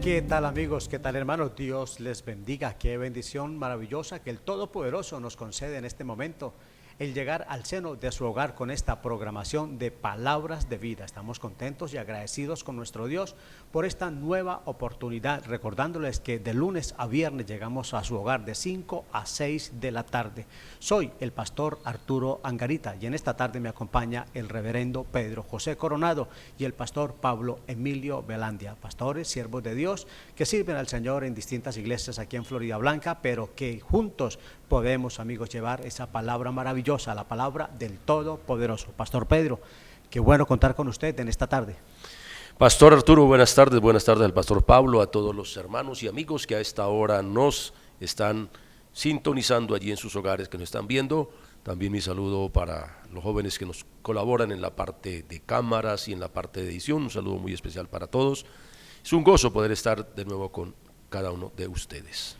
¿Qué tal amigos? ¿Qué tal hermanos? Dios les bendiga. Qué bendición maravillosa que el Todopoderoso nos concede en este momento. El llegar al seno de su hogar con esta programación de palabras de vida. Estamos contentos y agradecidos con nuestro Dios por esta nueva oportunidad, recordándoles que de lunes a viernes llegamos a su hogar de 5 a 6 de la tarde. Soy el pastor Arturo Angarita y en esta tarde me acompaña el reverendo Pedro José Coronado y el pastor Pablo Emilio Velandia, pastores, siervos de Dios que sirven al Señor en distintas iglesias aquí en Florida Blanca, pero que juntos podemos, amigos, llevar esa palabra maravillosa, la palabra del Todopoderoso. Pastor Pedro, qué bueno contar con usted en esta tarde. Pastor Arturo, buenas tardes al pastor Pablo, a todos los hermanos y amigos que a esta hora nos están sintonizando allí en sus hogares, que nos están viendo. También mi saludo para los jóvenes que nos colaboran en la parte de cámaras y en la parte de edición, un saludo muy especial para todos. Es un gozo poder estar de nuevo con cada uno de ustedes.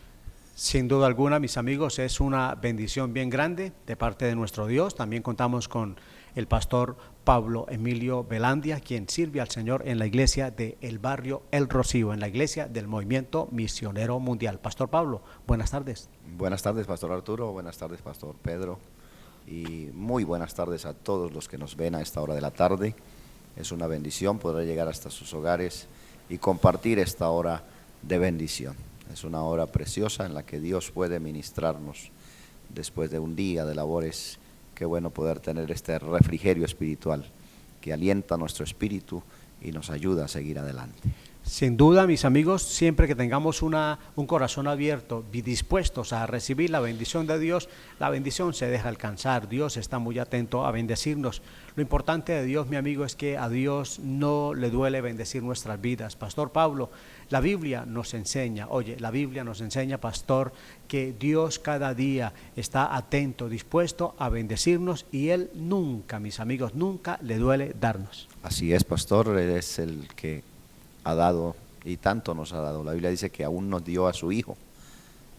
Sin duda alguna, mis amigos, es una bendición bien grande de parte de nuestro Dios. También contamos con el pastor Pablo Emilio Velandia, quien sirve al Señor en la iglesia del barrio El Rocío, en la iglesia del Movimiento Misionero Mundial. Pastor Pablo, buenas tardes. Buenas tardes, pastor Arturo, buenas tardes, pastor Pedro, y muy buenas tardes a todos los que nos ven a esta hora de la tarde. Es una bendición poder llegar hasta sus hogares y compartir esta hora de bendición. Es una hora preciosa en la que Dios puede ministrarnos después de un día de labores. Qué bueno poder tener este refrigerio espiritual que alienta nuestro espíritu y nos ayuda a seguir adelante. Sin duda, mis amigos, siempre que tengamos un corazón abierto y dispuestos a recibir la bendición de Dios, la bendición se deja alcanzar. Dios está muy atento a bendecirnos. Lo importante de Dios, mi amigo, es que a Dios no le duele bendecir nuestras vidas. Pastor Pablo, la Biblia nos enseña, pastor, que Dios cada día está atento, dispuesto a bendecirnos y Él nunca, mis amigos, nunca le duele darnos. Así es, pastor, Él es el que ha dado y tanto nos ha dado. La Biblia dice que aún nos dio a su Hijo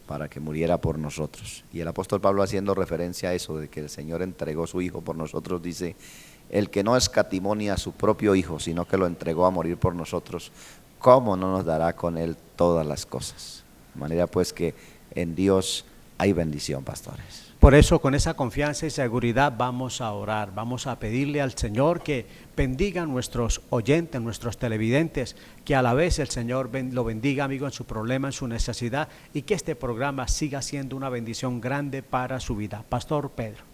para que muriera por nosotros. Y el apóstol Pablo, haciendo referencia a eso de que el Señor entregó su Hijo por nosotros, dice: el que no escatimó ni a su propio Hijo, sino que lo entregó a morir por nosotros, ¿cómo no nos dará con Él todas las cosas? De manera pues que en Dios hay bendición, pastores. Por eso, con esa confianza y seguridad vamos a orar, vamos a pedirle al Señor que bendiga a nuestros oyentes, nuestros televidentes, que a la vez el Señor lo bendiga, amigo, en su problema, en su necesidad, y que este programa siga siendo una bendición grande para su vida. Pastor Pedro.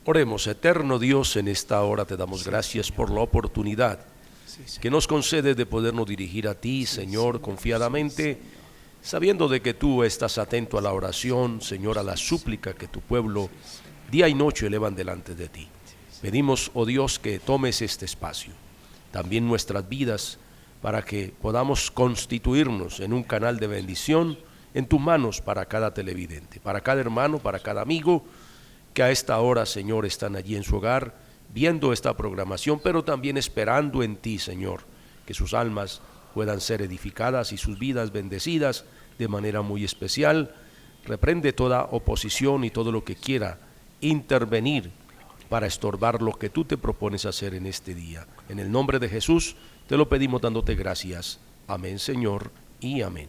Oremos. Eterno Dios, en esta hora te damos gracias por la oportunidad que nos concedes de podernos dirigir a ti, Señor, confiadamente, sabiendo de que tú estás atento a la oración, Señor, a la súplica que tu pueblo día y noche elevan delante de ti. Pedimos, oh Dios, que tomes este espacio, también nuestras vidas, para que podamos constituirnos en un canal de bendición en tus manos para cada televidente, para cada hermano, para cada amigo que a esta hora, Señor, están allí en su hogar viendo esta programación, pero también esperando en ti, Señor, que sus almas puedan ser edificadas y sus vidas bendecidas de manera muy especial. Reprende toda oposición y todo lo que quiera intervenir para estorbar lo que tú te propones hacer en este día. En el nombre de Jesús te lo pedimos dándote gracias. Amén, Señor, y amén.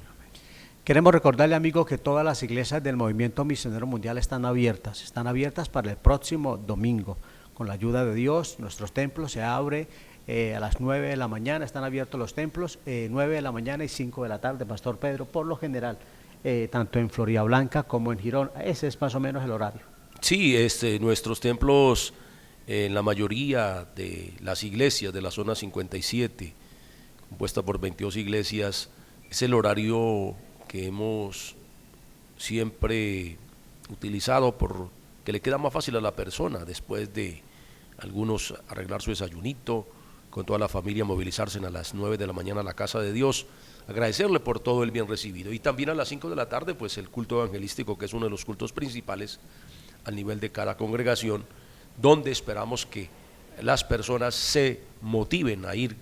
Queremos recordarle, amigo, que todas las iglesias del Movimiento Misionero Mundial están abiertas para el próximo domingo. Con la ayuda de Dios, nuestros templos se abren a las 9 de la mañana, están abiertos los templos, 9 de la mañana y 5 de la tarde, Pastor Pedro, por lo general, tanto en Florida Blanca como en Girón. Ese es más o menos el horario. Sí, nuestros templos en la mayoría de las iglesias de la zona 57, compuesta por 22 iglesias, es el horario que hemos siempre utilizado porque le queda más fácil a la persona después de algunos arreglar su desayunito, con toda la familia movilizarse a las 9 de la mañana a la casa de Dios, agradecerle por todo el bien recibido. Y también a las 5 de la tarde, pues el culto evangelístico, que es uno de los cultos principales al nivel de cada congregación, donde esperamos que las personas se motiven a ir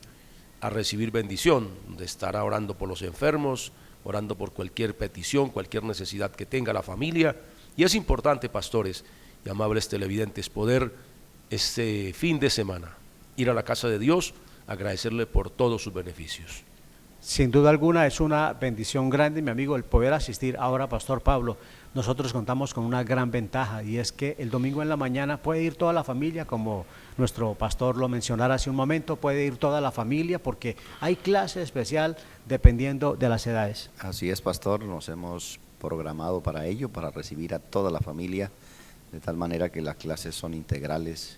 a recibir bendición, de estar orando por los enfermos, orando por cualquier petición, cualquier necesidad que tenga la familia. Y es importante, pastores y amables televidentes, poder este fin de semana ir a la casa de Dios, agradecerle por todos sus beneficios. Sin duda alguna es una bendición grande, mi amigo, el poder asistir. Ahora, Pastor Pablo, nosotros contamos con una gran ventaja y es que el domingo en la mañana puede ir toda la familia, como nuestro pastor lo mencionara hace un momento, puede ir toda la familia porque hay clase especial dependiendo de las edades. Así es, pastor, nos hemos programado para ello, para recibir a toda la familia, de tal manera que las clases son integrales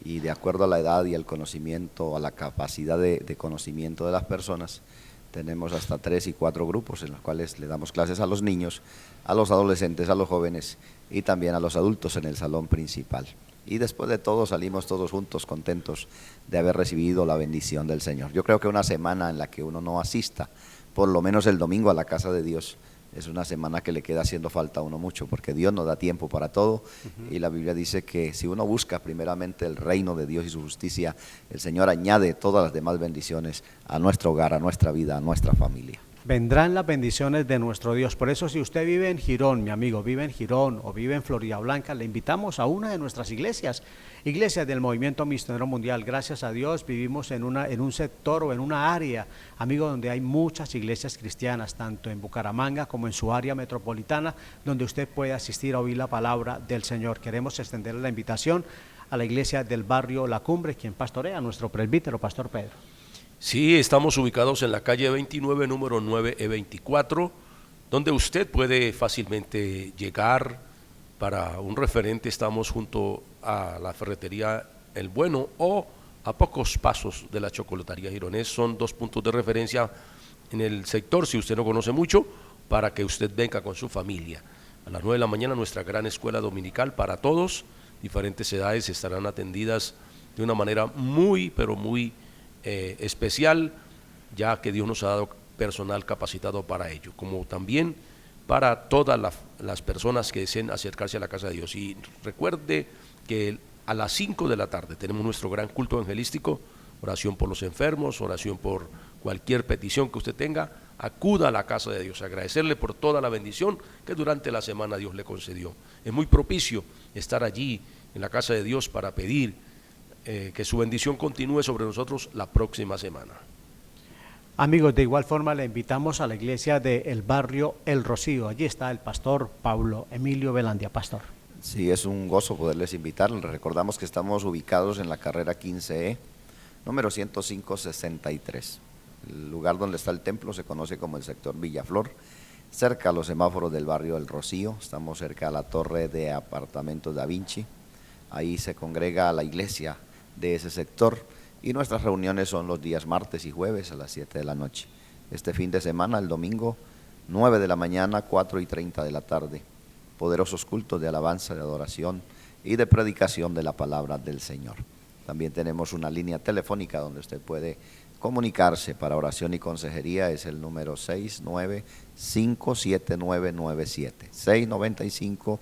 y de acuerdo a la edad y al conocimiento, a la capacidad de conocimiento de las personas. Tenemos hasta 3 y 4 grupos en los cuales le damos clases a los niños, a los adolescentes, a los jóvenes y también a los adultos en el salón principal. Y después de todo salimos todos juntos contentos de haber recibido la bendición del Señor. Yo creo que una semana en la que uno no asista, por lo menos el domingo a la casa de Dios, es una semana que le queda haciendo falta a uno mucho, porque Dios nos da tiempo para todo, y la Biblia dice que si uno busca primeramente el reino de Dios y su justicia, el Señor añade todas las demás bendiciones a nuestro hogar, a nuestra vida, a nuestra familia. Vendrán las bendiciones de nuestro Dios. Por eso, si usted vive en Girón, mi amigo, vive en Girón o vive en Florida Blanca, le invitamos a una de nuestras iglesias del Movimiento Misionero Mundial. Gracias a Dios vivimos en un sector o en una área, amigo, donde hay muchas iglesias cristianas, tanto en Bucaramanga como en su área metropolitana, donde usted puede asistir a oír la palabra del Señor. Queremos extender la invitación a la iglesia del barrio La Cumbre, quien pastorea, nuestro presbítero, Pastor Pedro. Sí, estamos ubicados en la calle 29, número 9E24, donde usted puede fácilmente llegar. Para un referente, estamos junto a la ferretería El Bueno o a pocos pasos de la chocolatería Gironés. Son 2 puntos de referencia en el sector, si usted no conoce mucho, para que usted venga con su familia. A las 9 de la mañana nuestra gran escuela dominical para todos, diferentes edades estarán atendidas de una manera muy, pero muy especial, ya que Dios nos ha dado personal capacitado para ello, como también para todas las personas que deseen acercarse a la casa de Dios. Y recuerde que a las 5 de la tarde tenemos nuestro gran culto evangelístico, oración por los enfermos, oración por cualquier petición que usted tenga. Acuda a la casa de Dios, agradecerle por toda la bendición que durante la semana Dios le concedió. Es muy propicio estar allí en la casa de Dios para pedir que su bendición continúe sobre nosotros la próxima semana. Amigos, de igual forma le invitamos a la iglesia del barrio El Rocío. Allí está el pastor Pablo Emilio Velandia. Pastor. Sí, es un gozo poderles invitar. Les recordamos que estamos ubicados en la carrera 15E, número 105-63. El lugar donde está el templo se conoce como el sector Villaflor, cerca a los semáforos del barrio El Rocío. Estamos cerca a la torre de apartamentos Da Vinci. Ahí se congrega la iglesia de ese sector y nuestras reuniones son los días martes y jueves a las 7 de la noche. Este fin de semana, el domingo, 9 de la mañana, 4:30 de la tarde. Poderosos cultos de alabanza, de adoración y de predicación de la palabra del Señor. También tenemos una línea telefónica donde usted puede comunicarse para oración y consejería. Es el número 695-7997,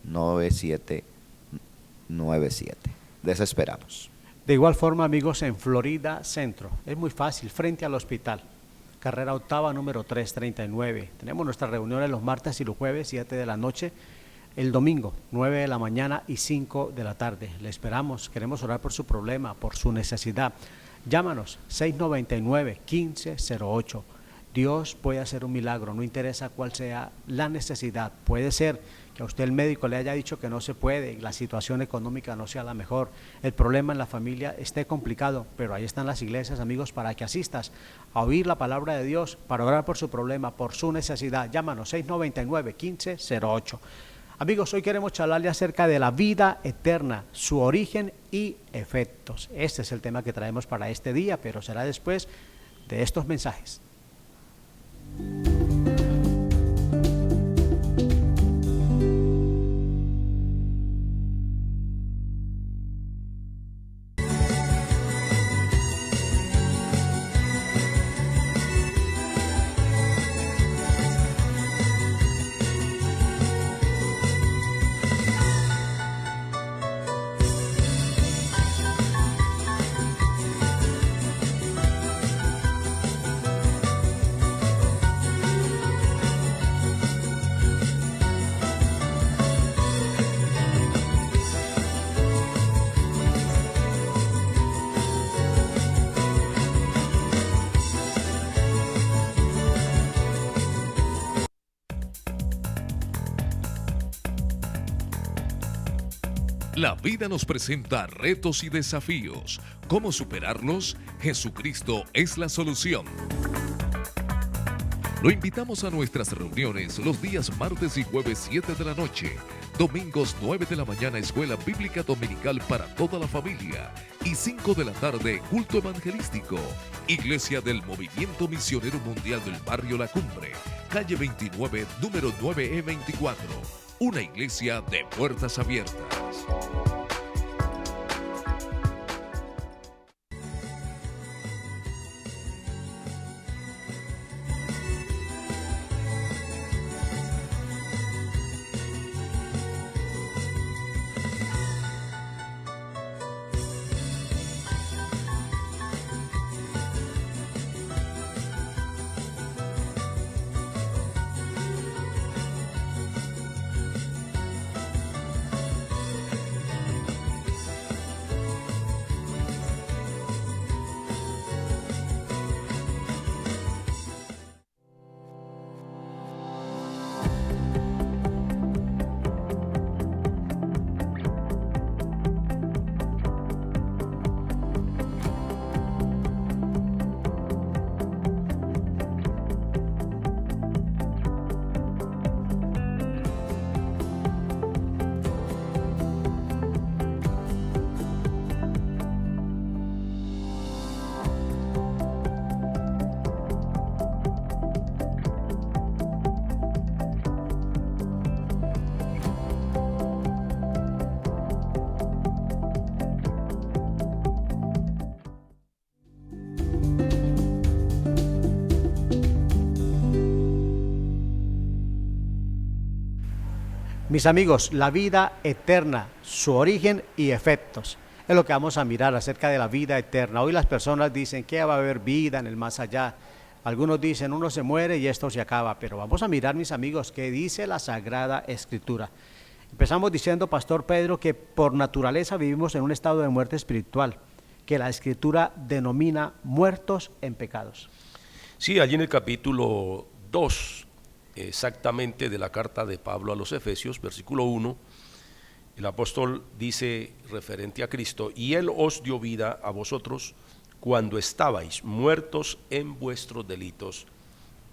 695-9797. Desesperamos. De igual forma, amigos, en Florida Centro, es muy fácil, frente al hospital, carrera octava, número 339. Tenemos nuestras reuniones los martes y los jueves, 7 de la noche, el domingo, 9 de la mañana y 5 de la tarde. Le esperamos, queremos orar por su problema, por su necesidad. Llámanos, 699-1508. Dios puede hacer un milagro, no interesa cuál sea la necesidad. Puede ser que a usted el médico le haya dicho que no se puede, la situación económica no sea la mejor, el problema en la familia esté complicado, pero ahí están las iglesias, amigos, para que asistas a oír la palabra de Dios, para orar por su problema, por su necesidad. Llámanos, 699-1508. Amigos, hoy queremos charlarle acerca de la vida eterna, su origen y efectos. Este es el tema que traemos para este día, pero será después de estos mensajes. La vida nos presenta retos y desafíos. ¿Cómo superarlos? Jesucristo es la solución. Lo invitamos a nuestras reuniones los días martes y jueves 7 de la noche, domingos 9 de la mañana Escuela Bíblica Dominical para toda la familia y 5 de la tarde culto evangelístico. Iglesia del Movimiento Misionero Mundial del Barrio La Cumbre, calle 29, número 9E24. Una iglesia de puertas abiertas. Mis amigos, la vida eterna, su origen y efectos. Es lo que vamos a mirar acerca de la vida eterna. Hoy las personas dicen que va a haber vida en el más allá. Algunos dicen uno se muere y esto se acaba. Pero vamos a mirar, mis amigos, qué dice la Sagrada Escritura. Empezamos diciendo, Pastor Pedro, que por naturaleza vivimos en un estado de muerte espiritual, que la Escritura denomina muertos en pecados. Sí, allí en el capítulo 2, exactamente de la carta de Pablo a los Efesios, versículo 1, el apóstol dice referente a Cristo: y Él os dio vida a vosotros cuando estabais muertos en vuestros delitos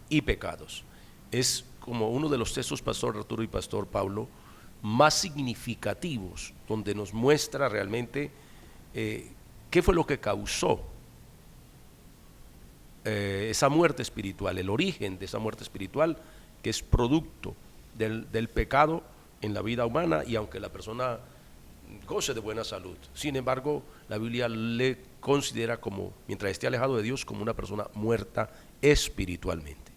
y pecados. Es como uno de los textos, Pastor Arturo y Pastor Pablo, más significativos, donde nos muestra realmente qué fue lo que causó esa muerte espiritual, el origen de esa muerte espiritual, que es producto del pecado en la vida humana, y aunque la persona goce de buena salud, sin embargo la Biblia le considera como, mientras esté alejado de Dios, como una persona muerta espiritualmente.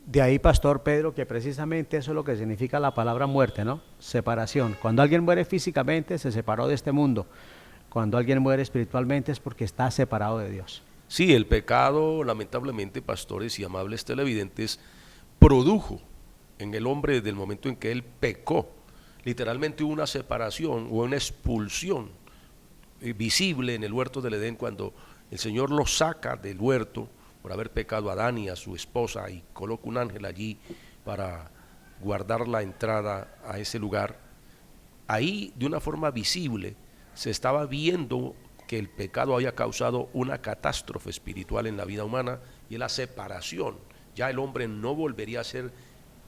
De ahí, Pastor Pedro, que precisamente eso es lo que significa la palabra muerte, ¿no? Separación. Cuando alguien muere físicamente, se separó de este mundo. Cuando alguien muere espiritualmente es porque está separado de Dios. Sí, el pecado, lamentablemente, pastores y amables televidentes, produjo en el hombre, desde el momento en que él pecó, literalmente hubo una separación o una expulsión visible en el huerto del Edén, cuando el Señor lo saca del huerto por haber pecado a Adán y a su esposa, y coloca un ángel allí para guardar la entrada a ese lugar. Ahí, de una forma visible, se estaba viendo que el pecado había causado una catástrofe espiritual en la vida humana, y es la separación. Ya el hombre no volvería a ser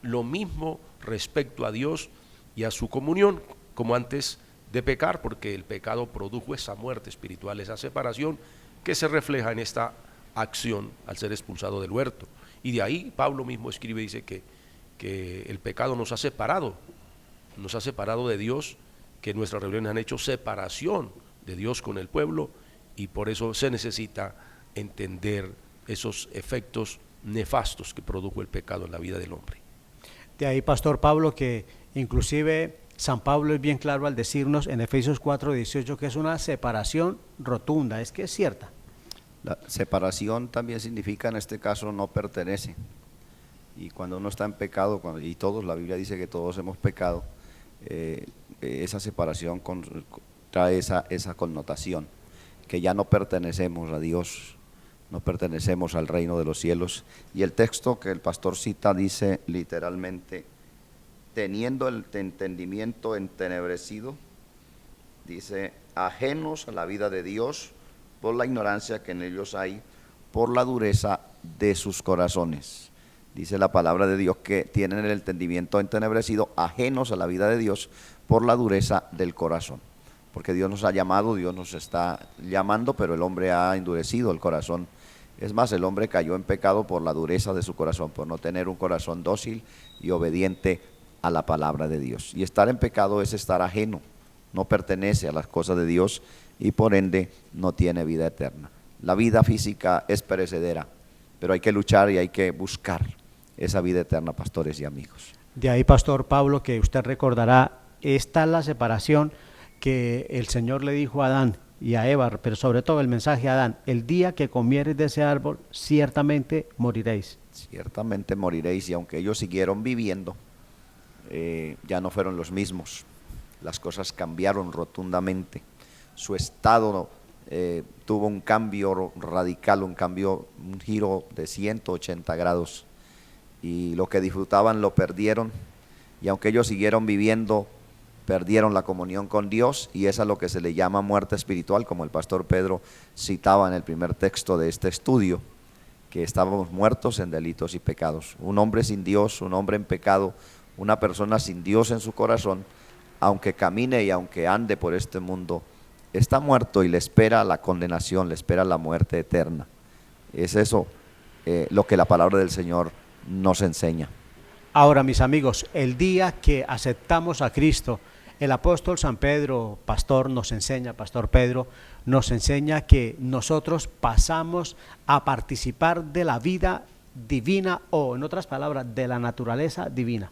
lo mismo respecto a Dios y a su comunión como antes de pecar, porque el pecado produjo esa muerte espiritual, esa separación que se refleja en esta acción al ser expulsado del huerto. Y de ahí Pablo mismo escribe y dice que el pecado nos ha separado de Dios, que nuestras rebeliones han hecho separación de Dios con el pueblo, y por eso se necesita entender esos efectos nefastos que produjo el pecado en la vida del hombre. De ahí, Pastor Pablo, que inclusive San Pablo es bien claro al decirnos en Efesios 4:18 que es una separación rotunda, es que es cierta. La separación también significa, en este caso, no pertenece. Y cuando uno está en pecado, y todos, la Biblia dice que todos hemos pecado, esa separación trae esa connotación, que ya no pertenecemos a Dios, no pertenecemos al reino de los cielos. Y el texto que el pastor cita dice literalmente: teniendo el entendimiento entenebrecido Dice, ajenos a la vida de Dios por la ignorancia que en ellos hay, por la dureza de sus corazones. Dice la palabra de Dios que tienen el entendimiento entenebrecido, ajenos a la vida de Dios por la dureza del corazón. Porque Dios nos ha llamado, Dios nos está llamando, pero el hombre ha endurecido el corazón. Es más, el hombre cayó en pecado por la dureza de su corazón, por no tener un corazón dócil y obediente a la palabra de Dios. Y estar en pecado es estar ajeno, no pertenece a las cosas de Dios y por ende no tiene vida eterna. La vida física es perecedera, pero hay que luchar y hay que buscar esa vida eterna, pastores y amigos. De ahí, Pastor Pablo, que usted recordará, está la separación que el Señor le dijo a Adán y a Eva, pero sobre todo el mensaje a Adán: el día que comieres de ese árbol, ciertamente moriréis. Ciertamente moriréis, y aunque ellos siguieron viviendo, ya no fueron los mismos. Las cosas cambiaron rotundamente. Su estado tuvo un cambio radical, un giro de 180 grados. Y lo que disfrutaban lo perdieron. Y aunque ellos siguieron viviendo, perdieron la comunión con Dios, y esa es lo que se le llama muerte espiritual, como el pastor Pedro citaba en el primer texto de este estudio, que estábamos muertos en delitos y pecados. Un hombre sin Dios, un hombre en pecado, una persona sin Dios en su corazón, aunque camine y aunque ande por este mundo, está muerto y le espera la condenación, le espera la muerte eterna. Es eso lo que la palabra del Señor nos enseña. Ahora, mis amigos, el día que aceptamos a Cristo, el apóstol San Pedro, pastor Pedro, nos enseña que nosotros pasamos a participar de la vida divina, o en otras palabras, de la naturaleza divina.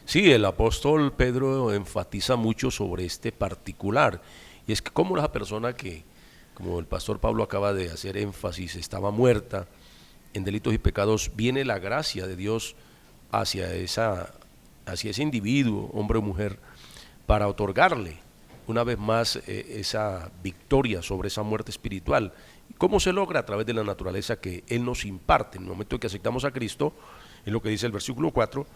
Sí, el apóstol Pedro enfatiza mucho sobre este particular, y es que como la persona que, como el pastor Pablo acaba de hacer énfasis, estaba muerta en delitos y pecados, viene la gracia de Dios hacia ese individuo, hombre o mujer, para otorgarle una vez más esa victoria sobre esa muerte espiritual. ¿Cómo se logra? A través de la naturaleza que Él nos imparte. En el momento en que aceptamos a Cristo, es lo que dice el versículo 4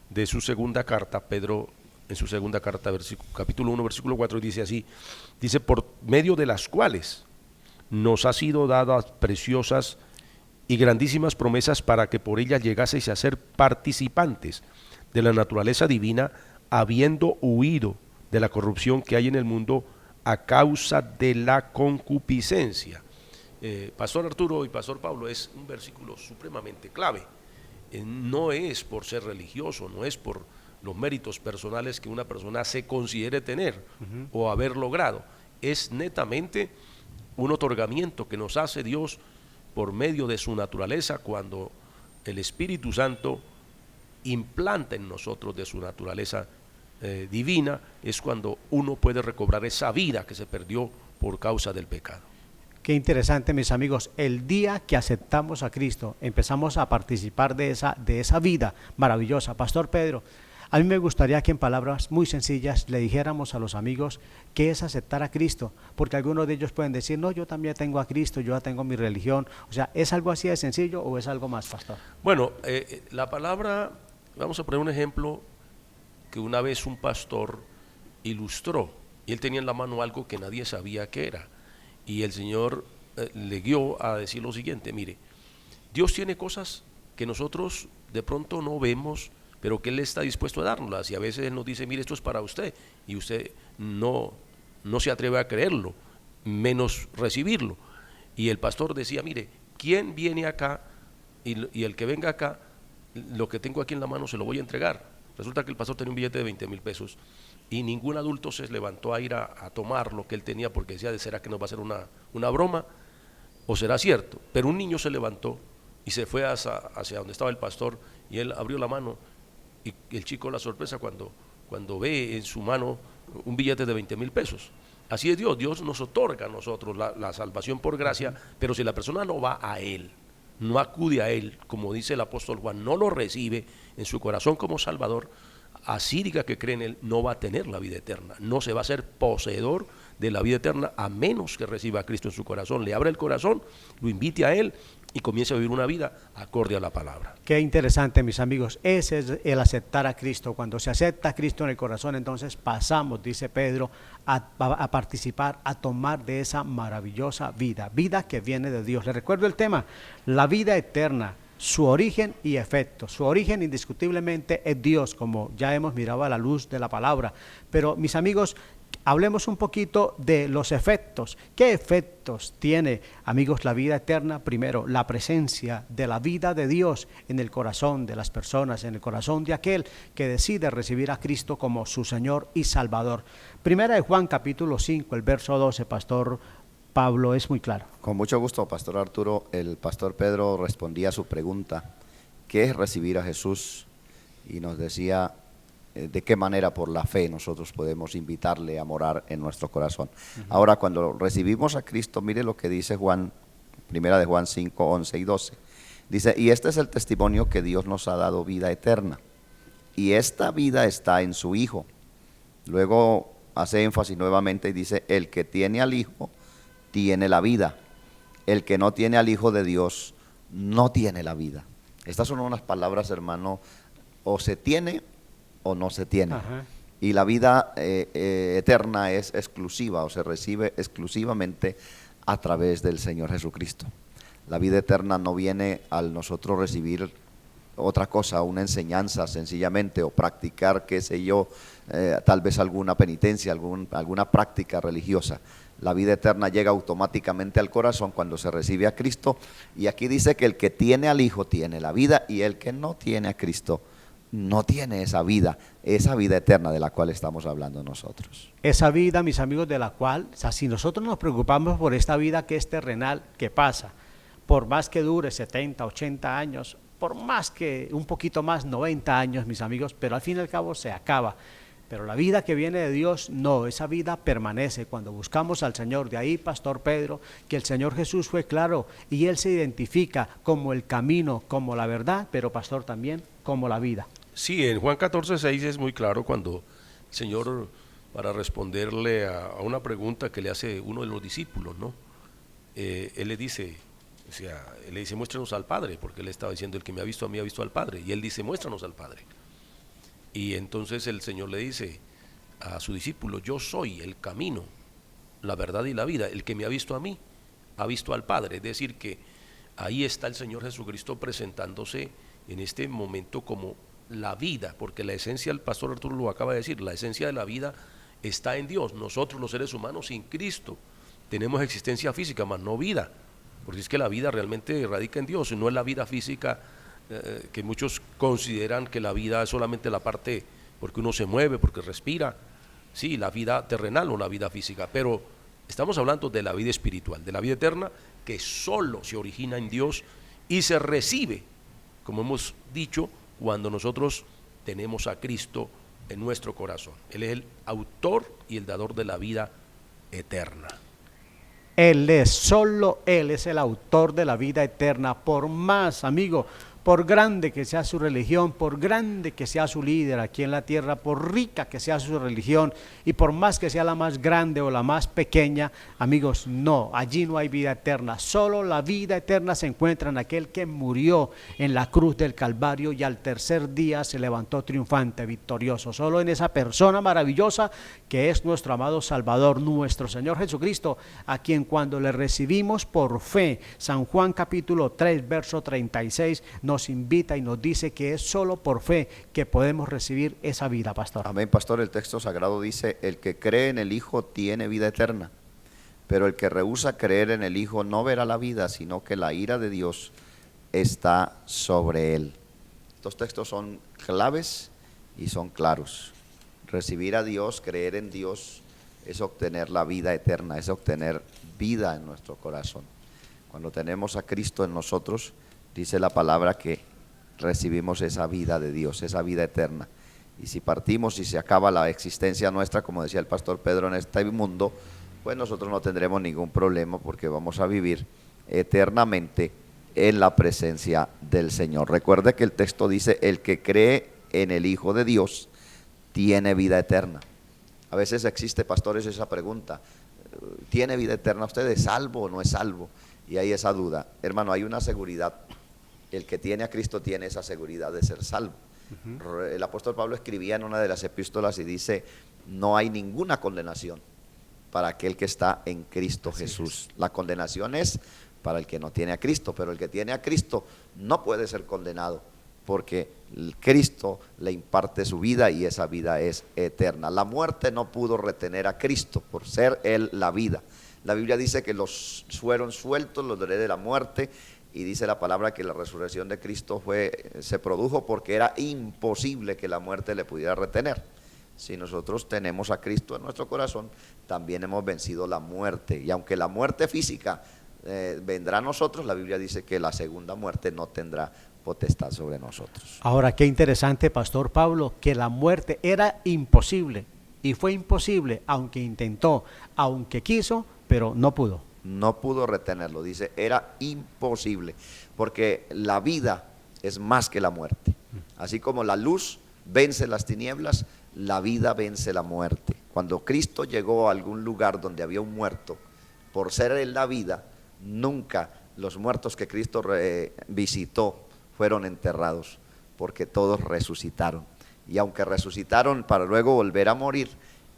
de su segunda carta, Pedro en su segunda carta, capítulo 1, versículo 4, dice así, dice, por medio de las cuales nos ha sido dadas preciosas y grandísimas promesas, para que por ellas llegaseis a ser participantes de la naturaleza divina, habiendo huido de la corrupción que hay en el mundo a causa de la concupiscencia. Pastor Arturo y Pastor Pablo, es un versículo supremamente clave. No es por ser religioso, no es por los méritos personales que una persona se considere tener o haber logrado. Es netamente un otorgamiento que nos hace Dios por medio de su naturaleza, cuando el Espíritu Santo implanta en nosotros de su naturaleza divina, es cuando uno puede recobrar esa vida que se perdió por causa del pecado. Qué interesante, mis amigos. El día que aceptamos a Cristo, empezamos a participar de esa vida maravillosa. Pastor Pedro, a mí me gustaría que en palabras muy sencillas le dijéramos a los amigos qué es aceptar a Cristo, porque algunos de ellos pueden decir, no, yo también tengo a Cristo, yo ya tengo mi religión. O sea, ¿es algo así de sencillo o es algo más, pastor? Bueno, la palabra, vamos a poner un ejemplo que una vez un pastor ilustró, y él tenía en la mano algo que nadie sabía qué era, y el Señor le guió a decir lo siguiente: mire, Dios tiene cosas que nosotros de pronto no vemos, pero que Él está dispuesto a dárnoslas, y a veces Él nos dice, mire, esto es para usted, y usted no se atreve a creerlo, menos recibirlo. Y el pastor decía, mire, ¿quién viene acá? Y el que venga acá, lo que tengo aquí en la mano se lo voy a entregar. Resulta que el pastor tenía un billete de 20,000 pesos, y ningún adulto se levantó a ir a tomar lo que él tenía, porque decía, ¿será que nos va a hacer una broma? ¿O será cierto? Pero un niño se levantó y se fue hacia donde estaba el pastor, y él abrió la mano, y el chico, la sorpresa cuando ve en su mano un billete de 20,000 pesos. Así es Dios. Dios nos otorga a nosotros la salvación por gracia, pero si la persona no va a Él, no acude a Él, como dice el apóstol Juan, no lo recibe en su corazón como Salvador, así diga que cree en Él, no va a tener la vida eterna, no se va a ser poseedor de la vida eterna a menos que reciba a Cristo en su corazón. Le abra el corazón, lo invite a Él y comience a vivir una vida acorde a la palabra. Qué interesante, mis amigos. Ese es el aceptar a Cristo. Cuando se acepta a Cristo en el corazón, entonces pasamos, dice Pedro, a participar, a tomar de esa maravillosa vida, vida que viene de Dios. Les recuerdo el tema, la vida eterna, su origen y efecto. Su origen indiscutiblemente es Dios, como ya hemos mirado a la luz de la palabra. Pero, mis amigos, hablemos un poquito de los efectos. ¿Qué efectos tiene, amigos, la vida eterna? Primero, la presencia de la vida de Dios en el corazón de las personas, en el corazón de aquel que decide recibir a Cristo como su Señor y Salvador. Primera de Juan, capítulo 5, el verso 12, Pastor Pablo, es muy claro. Con mucho gusto, Pastor Arturo. El Pastor Pedro respondía a su pregunta, ¿qué es recibir a Jesús? Y nos decía de qué manera por la fe nosotros podemos invitarle a morar en nuestro corazón. Ahora, cuando recibimos a Cristo, mire lo que dice Juan, primera de Juan 5, 11 y 12. Dice, y este es el testimonio que Dios nos ha dado vida eterna, y esta vida está en su Hijo. Luego hace énfasis nuevamente y dice, el que tiene al Hijo tiene la vida, el que no tiene al Hijo de Dios no tiene la vida. Estas son unas palabras, hermano, o se tiene o no se tiene. Ajá. Y la vida eterna es exclusiva o se recibe exclusivamente a través del Señor Jesucristo. La vida eterna no viene al nosotros recibir otra cosa, una enseñanza sencillamente, o practicar, qué sé yo, tal vez alguna penitencia, alguna práctica religiosa. La vida eterna llega automáticamente al corazón cuando se recibe a Cristo, y aquí dice que el que tiene al Hijo tiene la vida, y el que no tiene a Cristo no tiene esa vida eterna de la cual estamos hablando nosotros. Esa vida, mis amigos, de la cual, o sea, si nosotros nos preocupamos por esta vida que es terrenal, que pasa, por más que dure 70, 80 años, por más que un poquito más, 90 años, mis amigos, pero al fin y al cabo se acaba. Pero la vida que viene de Dios, no, esa vida permanece cuando buscamos al Señor. De ahí, Pastor Pedro, que el Señor Jesús fue claro y Él se identifica como el camino, como la verdad, pero Pastor también como la vida. Sí, en Juan 14:6 es muy claro cuando el Señor, para responderle a una pregunta que le hace uno de los discípulos, ¿no? Él le dice, muéstranos al Padre, porque él estaba diciendo, el que me ha visto a mí ha visto al Padre, y él dice, muéstranos al Padre. Y entonces el Señor le dice a su discípulo, yo soy el camino, la verdad y la vida, el que me ha visto a mí ha visto al Padre. Es decir que ahí está el Señor Jesucristo presentándose en este momento como la vida, porque la esencia, el Pastor Arturo lo acaba de decir, la esencia de la vida está en Dios. Nosotros los seres humanos sin Cristo tenemos existencia física, más no vida, porque es que la vida realmente radica en Dios, y no es la vida física que muchos consideran que la vida es solamente la parte porque uno se mueve, porque respira, sí, la vida terrenal o la vida física, pero estamos hablando de la vida espiritual, de la vida eterna, que solo se origina en Dios y se recibe, como hemos dicho, cuando nosotros tenemos a Cristo en nuestro corazón. Él es el autor y el dador de la vida eterna. Solo Él es el autor de la vida eterna. Por más, amigo, por grande que sea su religión, por grande que sea su líder aquí en la tierra, por rica que sea su religión y por más que sea la más grande o la más pequeña, amigos, no, allí no hay vida eterna. Solo la vida eterna se encuentra en aquel que murió en la cruz del Calvario y al tercer día se levantó triunfante, victorioso. Solo en esa persona maravillosa que es nuestro amado Salvador, nuestro Señor Jesucristo, a quien cuando le recibimos por fe, San Juan capítulo 3, verso 36, nos invita y nos dice que es solo por fe que podemos recibir esa vida, Pastor. Amén, Pastor. El texto sagrado dice, el que cree en el Hijo tiene vida eterna, pero el que rehúsa creer en el Hijo no verá la vida, sino que la ira de Dios está sobre él. Estos textos son claves y son claros. Recibir a Dios, creer en Dios, es obtener la vida eterna, es obtener vida en nuestro corazón. Cuando tenemos a Cristo en nosotros, dice la palabra que recibimos esa vida de Dios, esa vida eterna. Y si partimos y se acaba la existencia nuestra, como decía el Pastor Pedro, en este mundo, pues nosotros no tendremos ningún problema porque vamos a vivir eternamente en la presencia del Señor. Recuerde que el texto dice, el que cree en el Hijo de Dios tiene vida eterna. A veces existe, pastores, esa pregunta, tiene vida eterna, ¿usted es salvo o no es salvo? Y hay esa duda. Hermano, hay una seguridad. El que tiene a Cristo tiene esa seguridad de ser salvo. El apóstol Pablo escribía en una de las epístolas y dice: no hay ninguna condenación para aquel que está en Cristo Jesús. La condenación es para el que no tiene a Cristo, pero el que tiene a Cristo no puede ser condenado, porque Cristo le imparte su vida y esa vida es eterna. La muerte no pudo retener a Cristo por ser Él la vida. La Biblia dice que los fueron sueltos los de la muerte, y dice la palabra que la resurrección de Cristo se produjo porque era imposible que la muerte le pudiera retener. Si nosotros tenemos a Cristo en nuestro corazón, también hemos vencido la muerte. Y aunque la muerte física vendrá a nosotros, la Biblia dice que la segunda muerte no tendrá potestad sobre nosotros. Ahora, qué interesante, Pastor Pablo, que la muerte era imposible, y fue imposible, aunque intentó, aunque quiso, pero no pudo. No pudo retenerlo, dice, era imposible, porque la vida es más que la muerte. Así como la luz vence las tinieblas, la vida vence la muerte. Cuando Cristo llegó a algún lugar donde había un muerto, por ser Él la vida, nunca los muertos que Cristo visitó fueron enterrados, porque todos resucitaron. Y aunque resucitaron para luego volver a morir,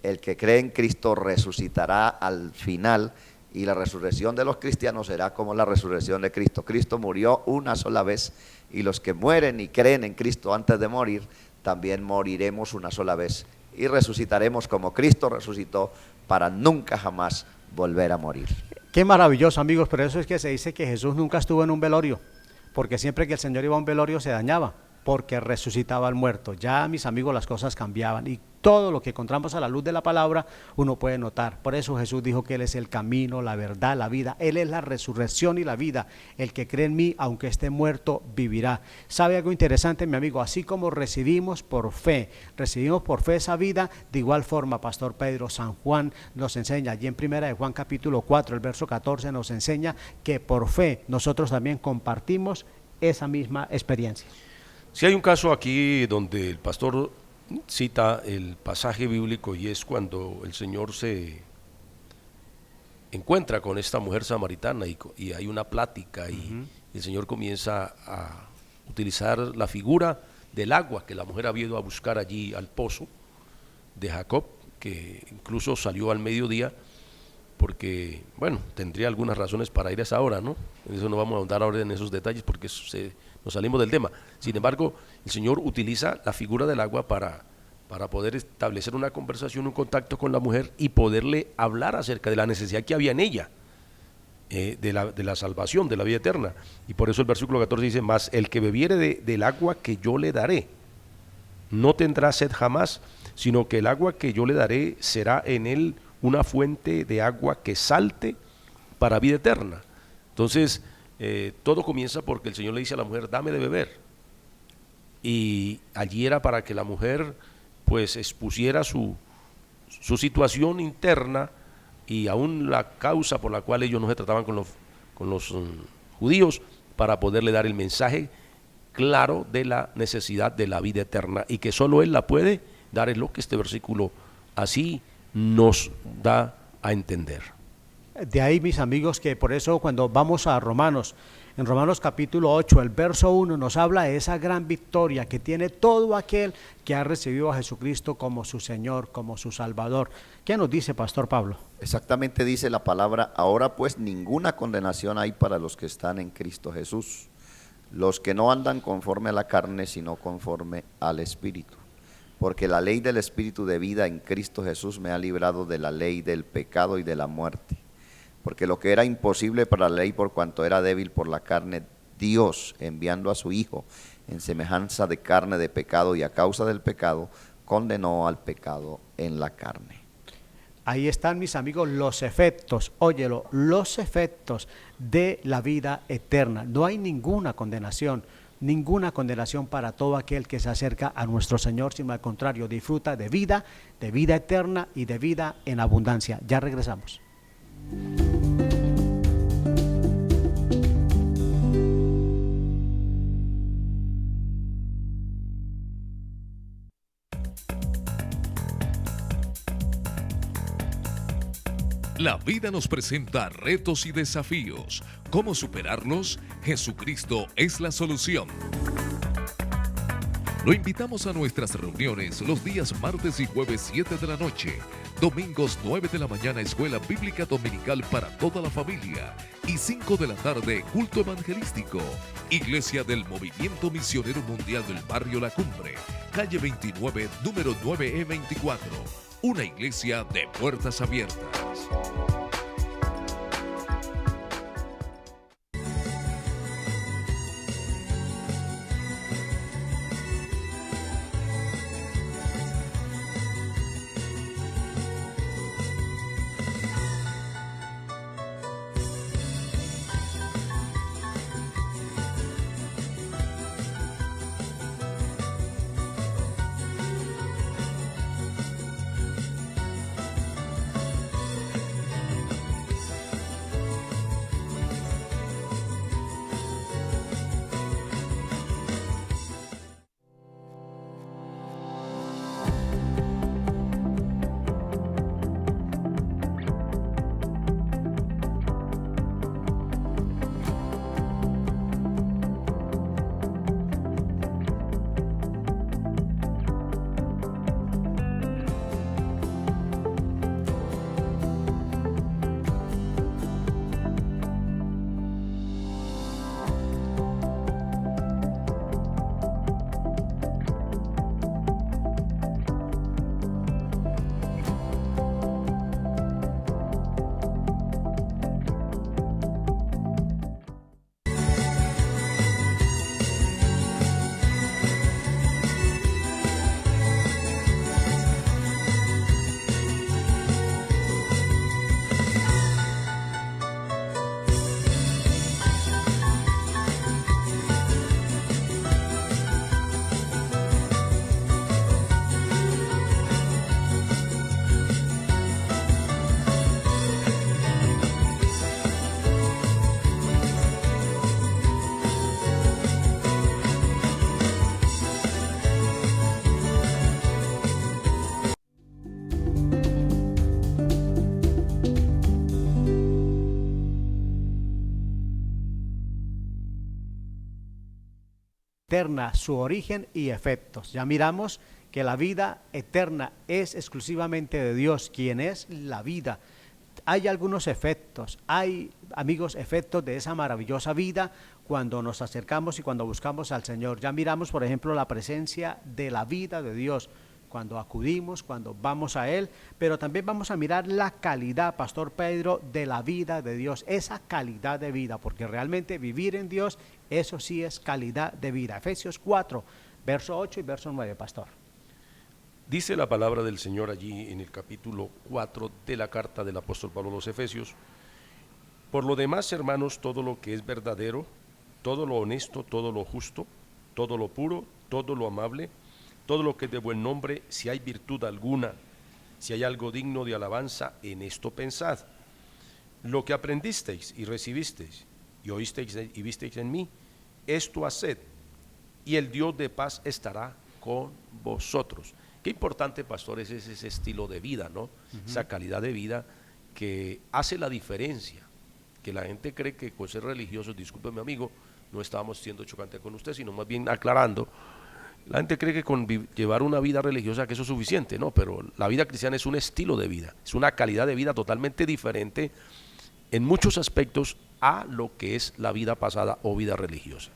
el que cree en Cristo resucitará al final, y la resurrección de los cristianos será como la resurrección de Cristo. Cristo murió una sola vez, y los que mueren y creen en Cristo antes de morir, también moriremos una sola vez y resucitaremos como Cristo resucitó, para nunca jamás volver a morir. Qué maravilloso, amigos. Por eso es que se dice que Jesús nunca estuvo en un velorio, porque siempre que el Señor iba a un velorio se dañaba, porque resucitaba al muerto. Ya, mis amigos, las cosas cambiaban, y todo lo que encontramos a la luz de la palabra uno puede notar. Por eso Jesús dijo que Él es el camino, la verdad, la vida. Él es la resurrección y la vida. El que cree en mí, aunque esté muerto, vivirá. ¿Sabe algo interesante, mi amigo? Así como recibimos por fe esa vida, de igual forma, Pastor Pedro, San Juan nos enseña, allí en Primera de Juan capítulo 4, el verso 14, nos enseña que por fe nosotros también compartimos esa misma experiencia. Si hay un caso aquí donde el pastor cita el pasaje bíblico, y es cuando el Señor se encuentra con esta mujer samaritana y hay una plática, y el Señor comienza a utilizar la figura del agua que la mujer había ido a buscar allí al pozo de Jacob, que incluso salió al mediodía porque, bueno, tendría algunas razones para ir a esa hora, ¿no? En eso no vamos a ahondar ahora en esos detalles porque nos salimos del tema. Sin embargo, el Señor utiliza la figura del agua para poder establecer una conversación, un contacto con la mujer y poderle hablar acerca de la necesidad que había en ella, de la salvación, de la vida eterna. Y por eso el versículo 14 dice: mas el que bebiere del agua que yo le daré, no tendrá sed jamás, sino que el agua que yo le daré será en él una fuente de agua que salte para vida eterna. Entonces, todo comienza porque el Señor le dice a la mujer: dame de beber. Y allí era para que la mujer pues expusiera su situación interna, y aún la causa por la cual ellos no se trataban con los judíos, para poderle dar el mensaje claro de la necesidad de la vida eterna, y que solo Él la puede dar. Es lo que este versículo así nos da a entender. De ahí, mis amigos, que por eso cuando vamos a Romanos, en Romanos capítulo 8, el verso 1 nos habla de esa gran victoria que tiene todo aquel que ha recibido a Jesucristo como su Señor, como su Salvador. ¿Qué nos dice, Pastor Pablo? Exactamente dice la palabra: ahora pues ninguna condenación hay para los que están en Cristo Jesús, los que no andan conforme a la carne, sino conforme al Espíritu. Porque la ley del Espíritu de vida en Cristo Jesús me ha librado de la ley del pecado y de la muerte. Porque lo que era imposible para la ley, por cuanto era débil por la carne, Dios, enviando a su Hijo en semejanza de carne de pecado, y a causa del pecado, condenó al pecado en la carne. Ahí están, mis amigos, los efectos, óyelo, los efectos de la vida eterna. No hay ninguna condenación para todo aquel que se acerca a nuestro Señor, sino al contrario, disfruta de vida eterna y de vida en abundancia. Ya regresamos. La vida nos presenta retos y desafíos. ¿Cómo superarlos? Jesucristo es la solución. Lo invitamos a nuestras reuniones los días martes y jueves 7 de la noche, domingos 9 de la mañana Escuela Bíblica Dominical para toda la familia y 5 de la tarde culto evangelístico. Iglesia del Movimiento Misionero Mundial del Barrio La Cumbre, calle 29, número 9E24. Una iglesia de puertas abiertas. Eterna, su origen y efectos. Ya miramos que la vida eterna es exclusivamente de Dios, quien es la vida. Hay algunos efectos, hay, amigos, efectos de esa maravillosa vida cuando nos acercamos y cuando buscamos al Señor. Ya miramos, por ejemplo, la presencia de la vida de Dios, cuando acudimos, cuando vamos a Él, pero también vamos a mirar la calidad, Pastor Pedro, de la vida de Dios, esa calidad de vida, porque realmente vivir en Dios, eso sí es calidad de vida. Efesios 4, verso 8 y verso 9, Pastor. Dice la palabra del Señor allí en el capítulo 4 de la carta del apóstol Pablo a los Efesios: por lo demás, hermanos, todo lo que es verdadero, todo lo honesto, todo lo justo, todo lo puro, todo lo amable, todo lo que es de buen nombre, si hay virtud alguna, si hay algo digno de alabanza, en esto pensad. Lo que aprendisteis y recibisteis y oísteis y visteis en mí, esto haced, y el Dios de paz estará con vosotros. Qué importante, pastor, es ese estilo de vida, ¿no? Esa calidad de vida que hace la diferencia, que la gente cree que con ser religiosos, discúlpeme amigo, no estábamos siendo chocante con usted, sino más bien aclarando. La gente cree que con llevar una vida religiosa que eso es suficiente, no, pero la vida cristiana es un estilo de vida, es una calidad de vida totalmente diferente en muchos aspectos a lo que es la vida pasada o vida religiosa.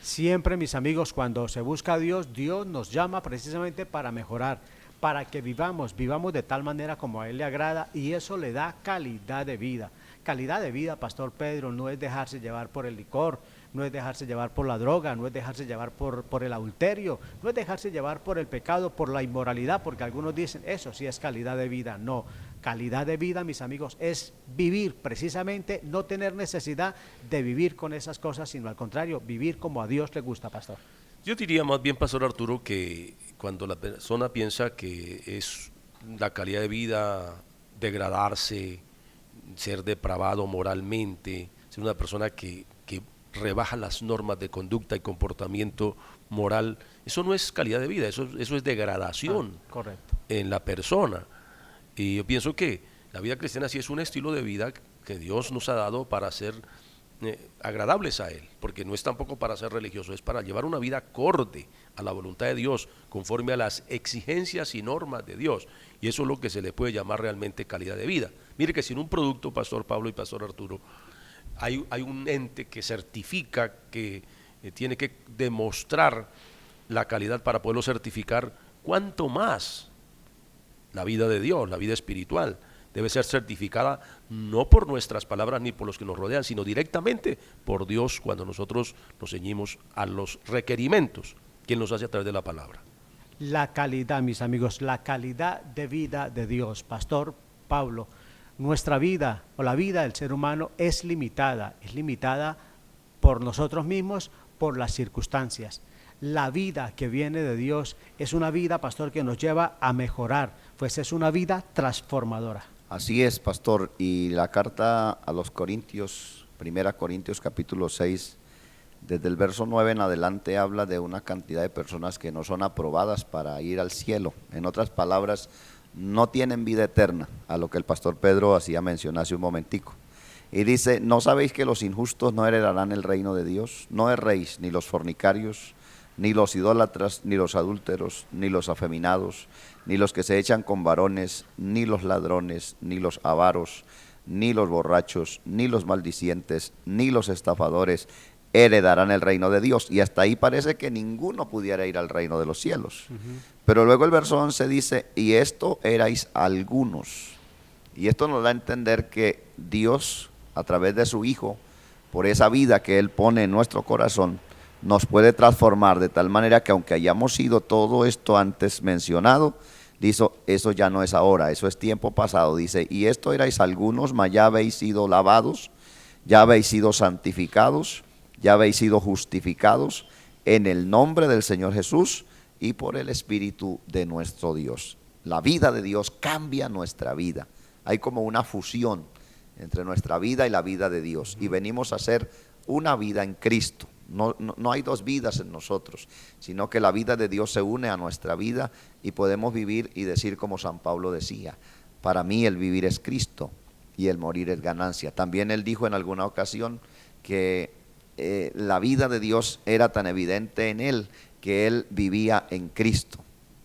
Siempre, mis amigos, cuando se busca a Dios, Dios nos llama precisamente para mejorar, para que vivamos de tal manera como a Él le agrada, y eso le da calidad de vida. Calidad de vida, Pastor Pedro, no es dejarse llevar por el licor, no es dejarse llevar por la droga, no es dejarse llevar por el adulterio, no es dejarse llevar por el pecado, por la inmoralidad, porque algunos dicen, eso sí es calidad de vida. No, calidad de vida, mis amigos, es vivir precisamente, no tener necesidad de vivir con esas cosas, sino al contrario, vivir como a Dios le gusta, Pastor. Yo diría más bien, Pastor Arturo, que cuando la persona piensa que es la calidad de vida degradarse, ser depravado moralmente, ser una persona que rebaja las normas de conducta y comportamiento moral, eso no es calidad de vida, eso es degradación correcto. en la persona. Y yo pienso que La vida cristiana sí es un estilo de vida que Dios nos ha dado para ser agradables a Él, porque no es tampoco para ser religioso, es para llevar una vida acorde a la voluntad de Dios, conforme a las exigencias y normas de Dios, y eso es lo que se le puede llamar realmente calidad de vida. Mire que sin un producto, Pastor Pablo y Pastor Arturo, hay un ente que certifica, que tiene que demostrar la calidad para poderlo certificar, cuanto más la vida de Dios, la vida espiritual, debe ser certificada no por nuestras palabras ni por los que nos rodean, sino directamente por Dios cuando nosotros nos ceñimos a los requerimientos que Él nos hace a través de la palabra. La calidad, mis amigos, la calidad de vida de Dios. Pastor Pablo, nuestra vida o la vida del ser humano es limitada por nosotros mismos, por las circunstancias. La vida que viene de Dios es una vida, pastor, que nos lleva a mejorar, pues es una vida transformadora. Así es, pastor, y la carta a los Corintios, 1 Corintios capítulo 6, desde el verso 9 en adelante habla de una cantidad de personas que no son aprobadas para ir al cielo. En otras palabras, no tienen vida eterna, a lo que el pastor Pedro hacía mención hace un momentico. Y dice, ¿no sabéis que los injustos no heredarán el reino de Dios? No erréis, ni los fornicarios, ni los idólatras, ni los adúlteros, ni los afeminados, ni los que se echan con varones, ni los ladrones, ni los avaros, ni los borrachos, ni los maldicientes, ni los estafadores heredarán el reino de Dios. Y hasta ahí parece que ninguno pudiera ir al reino de los cielos. Pero luego el verso 11 dice, y esto erais algunos. Y esto nos da a entender que Dios, a través de su Hijo, por esa vida que Él pone en nuestro corazón, nos puede transformar de tal manera que aunque hayamos sido todo esto antes mencionado, dice, eso ya no es ahora, eso es tiempo pasado. Dice, y esto erais algunos, mas ya habéis sido lavados, ya habéis sido santificados, ya habéis sido justificados en el nombre del Señor Jesús y por el Espíritu de nuestro Dios. La vida de Dios cambia nuestra vida. Hay como una fusión entre nuestra vida y la vida de Dios, y venimos a ser una vida en Cristo. No hay dos vidas en nosotros, sino que la vida de Dios se une a nuestra vida y podemos vivir y decir como San Pablo decía, para mí el vivir es Cristo y el morir es ganancia. También él dijo en alguna ocasión que la vida de Dios era tan evidente en él que él vivía en Cristo.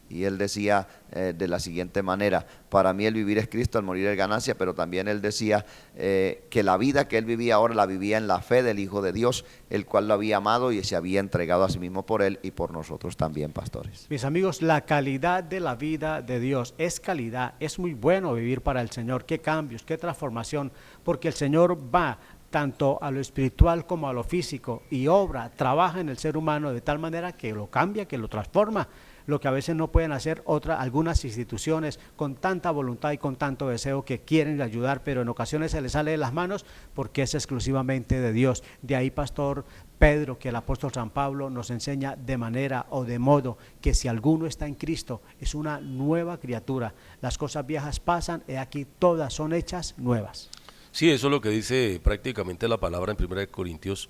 Y él decía de la siguiente manera, para mí el vivir es Cristo, el morir es ganancia, pero también él decía que la vida que él vivía ahora la vivía en la fe del Hijo de Dios, el cual lo había amado y se había entregado a sí mismo por él y por nosotros también, pastores. Mis amigos, la calidad de la vida de Dios es calidad, es muy bueno vivir para el Señor. Qué cambios, qué transformación, porque el Señor va tanto a lo espiritual como a lo físico y obra, trabaja en el ser humano de tal manera que lo cambia, que lo transforma, lo que a veces no pueden hacer algunas instituciones con tanta voluntad y con tanto deseo que quieren ayudar, pero en ocasiones se les sale de las manos porque es exclusivamente de Dios. De ahí, pastor Pedro, que el apóstol San Pablo nos enseña de manera o de modo que si alguno está en Cristo es una nueva criatura, las cosas viejas pasan y aquí todas son hechas nuevas. Sí, eso es lo que dice prácticamente la palabra en 1 Corintios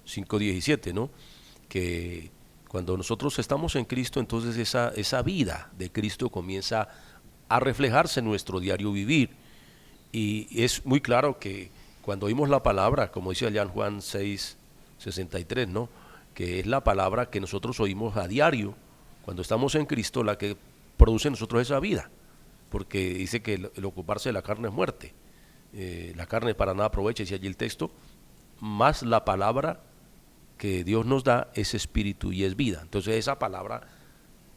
5:17, ¿no? Que cuando nosotros estamos en Cristo, entonces esa vida de Cristo comienza a reflejarse en nuestro diario vivir. Y es muy claro que cuando oímos la palabra, como dice allá en Juan 6:63, ¿no? Que es la palabra que nosotros oímos a diario, cuando estamos en Cristo, la que produce en nosotros esa vida. Porque dice que el ocuparse de la carne es muerte. La carne para nada aprovecha, dice allí el texto, más la palabra que Dios nos da es espíritu y es vida. Entonces esa palabra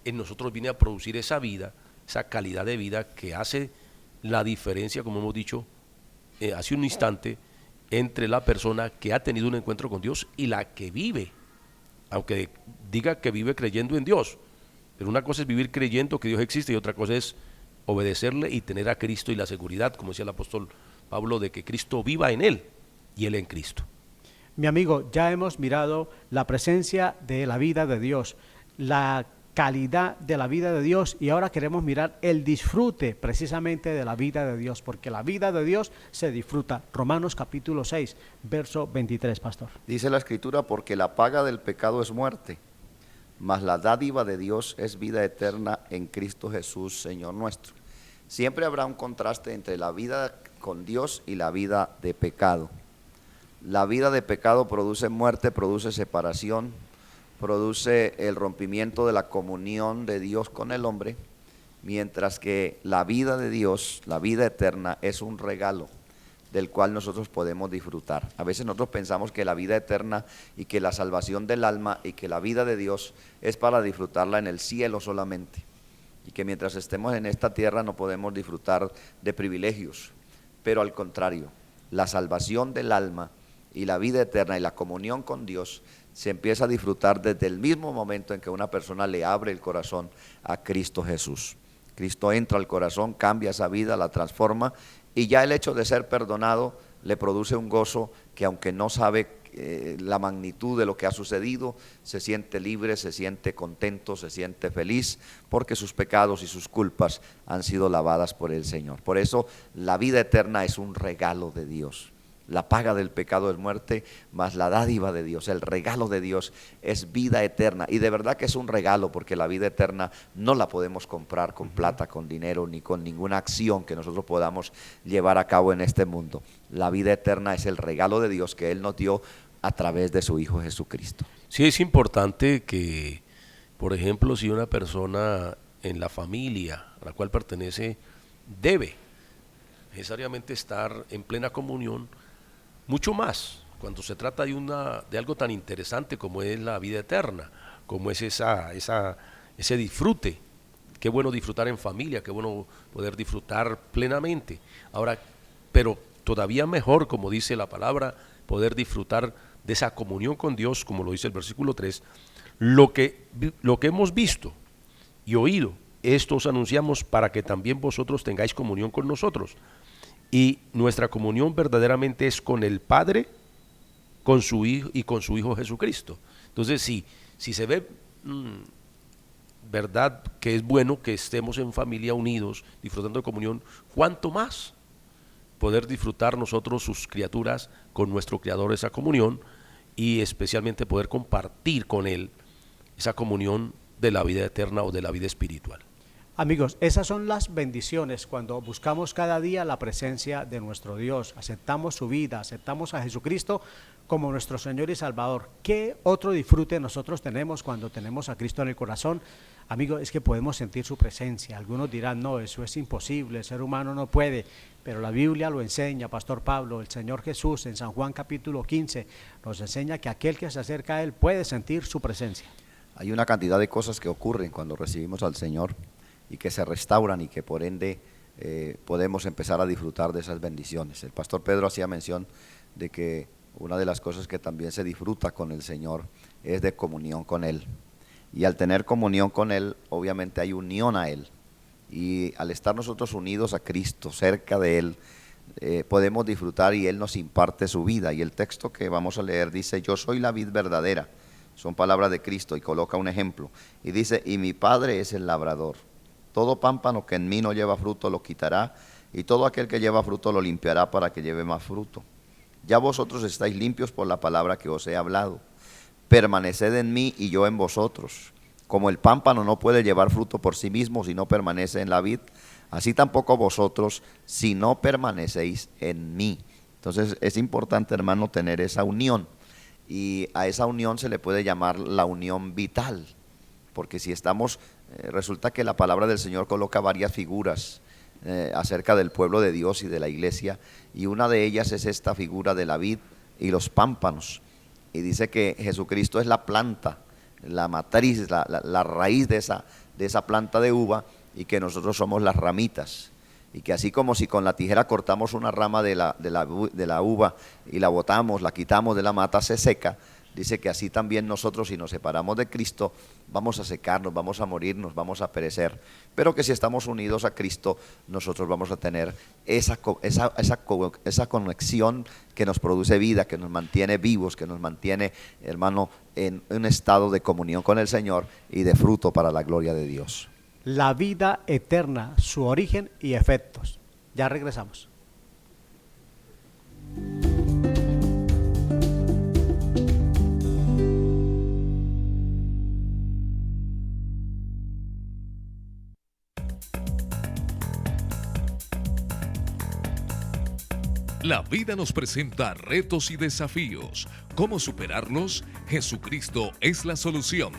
en nosotros viene a producir esa vida, esa calidad de vida que hace la diferencia, como hemos dicho hace un instante, entre la persona que ha tenido un encuentro con Dios y la que vive, aunque diga que vive creyendo en Dios. Pero una cosa es vivir creyendo que Dios existe y otra cosa es obedecerle y tener a Cristo y la seguridad, como decía el apóstol Pablo, de que Cristo viva en él y él en Cristo. Mi amigo, ya hemos mirado la presencia de la vida de Dios, la calidad de la vida de Dios, y ahora queremos mirar el disfrute precisamente de la vida de Dios, porque la vida de Dios se disfruta. Romanos capítulo 6, verso 23, pastor. Dice la Escritura, porque la paga del pecado es muerte, mas la dádiva de Dios es vida eterna en Cristo Jesús, Señor nuestro. Siempre habrá un contraste entre la vida con Dios y la vida de pecado. La vida de pecado produce muerte, produce separación, produce el rompimiento de la comunión de Dios con el hombre, mientras que la vida de Dios, la vida eterna, es un regalo del cual nosotros podemos disfrutar. A veces nosotros pensamos que la vida eterna y que la salvación del alma y que la vida de Dios es para disfrutarla en el cielo solamente, y que mientras estemos en esta tierra no podemos disfrutar de privilegios, pero al contrario, la salvación del alma y la vida eterna y la comunión con Dios se empieza a disfrutar desde el mismo momento en que una persona le abre el corazón a Cristo Jesús. Cristo entra al corazón, cambia esa vida, la transforma, y ya el hecho de ser perdonado le produce un gozo que, aunque no sabe la magnitud de lo que ha sucedido, se siente libre, se siente contento, se siente feliz, porque sus pecados y sus culpas han sido lavadas por el Señor. Por eso la vida eterna es un regalo de Dios. La paga del pecado es muerte, mas la dádiva de Dios, el regalo de Dios es vida eterna. Y de verdad que es un regalo, porque la vida eterna no la podemos comprar con plata, con dinero, ni con ninguna acción que nosotros podamos llevar a cabo en este mundo. La vida eterna es el regalo de Dios que Él nos dio a través de su Hijo Jesucristo. Sí, es importante que, por ejemplo, si una persona en la familia a la cual pertenece debe necesariamente estar en plena comunión, mucho más cuando se trata de algo tan interesante como es la vida eterna, como es ese disfrute. Qué bueno disfrutar en familia, qué bueno poder disfrutar plenamente. Ahora, pero todavía mejor, como dice la palabra, poder disfrutar de esa comunión con Dios, como lo dice el versículo 3, lo que hemos visto y oído, esto os anunciamos para que también vosotros tengáis comunión con nosotros. Y nuestra comunión verdaderamente es con el Padre, con su Hijo y con su Hijo Jesucristo. Entonces, si se ve verdad que es bueno que estemos en familia unidos, disfrutando de comunión, ¿cuánto más poder disfrutar nosotros, sus criaturas, con nuestro Creador esa comunión, y especialmente poder compartir con Él esa comunión de la vida eterna o de la vida espiritual? Amigos, esas son las bendiciones cuando buscamos cada día la presencia de nuestro Dios, aceptamos su vida, aceptamos a Jesucristo como nuestro Señor y Salvador. ¿Qué otro disfrute nosotros tenemos cuando tenemos a Cristo en el corazón? Amigos, es que podemos sentir su presencia. Algunos dirán, no, eso es imposible, el ser humano no puede, pero la Biblia lo enseña, Pastor Pablo. El Señor Jesús en San Juan capítulo 15 nos enseña que aquel que se acerca a Él puede sentir su presencia. Hay una cantidad de cosas que ocurren cuando recibimos al Señor y que se restauran, y que por ende podemos empezar a disfrutar de esas bendiciones. El pastor Pedro hacía mención de que una de las cosas que también se disfruta con el Señor es de comunión con Él, y al tener comunión con Él, obviamente hay unión a Él, y al estar nosotros unidos a Cristo, cerca de Él, podemos disfrutar, y Él nos imparte su vida. Y el texto que vamos a leer dice: yo soy la vid verdadera, son palabras de Cristo, y coloca un ejemplo, y dice: y mi Padre es el labrador. Todo pámpano que en mí no lleva fruto lo quitará, y todo aquel que lleva fruto lo limpiará para que lleve más fruto. Ya vosotros estáis limpios por la palabra que os he hablado. Permaneced en mí y yo en vosotros. Como el pámpano no puede llevar fruto por sí mismo si no permanece en la vid, así tampoco vosotros si no permanecéis en mí. Entonces es importante, hermano, tener esa unión, y a esa unión se le puede llamar la unión vital, porque si estamos... resulta que la palabra del Señor coloca varias figuras acerca del pueblo de Dios y de la iglesia, y una de ellas es esta figura de la vid y los pámpanos, y dice que Jesucristo es la planta, la matriz, la raíz de esa planta de uva, y que nosotros somos las ramitas, y que así como si con la tijera cortamos una rama de la uva y la botamos, la quitamos de la mata, se seca. Dice que así también nosotros, si nos separamos de Cristo, vamos a secarnos, vamos a morirnos, vamos a perecer, pero que si estamos unidos a Cristo, nosotros vamos a tener esa conexión que nos produce vida, que nos mantiene vivos, que nos mantiene, hermano, en un estado de comunión con el Señor y de fruto para la gloria de Dios. La vida eterna, su origen y efectos. Ya regresamos. La vida nos presenta retos y desafíos. ¿Cómo superarlos? Jesucristo es la solución.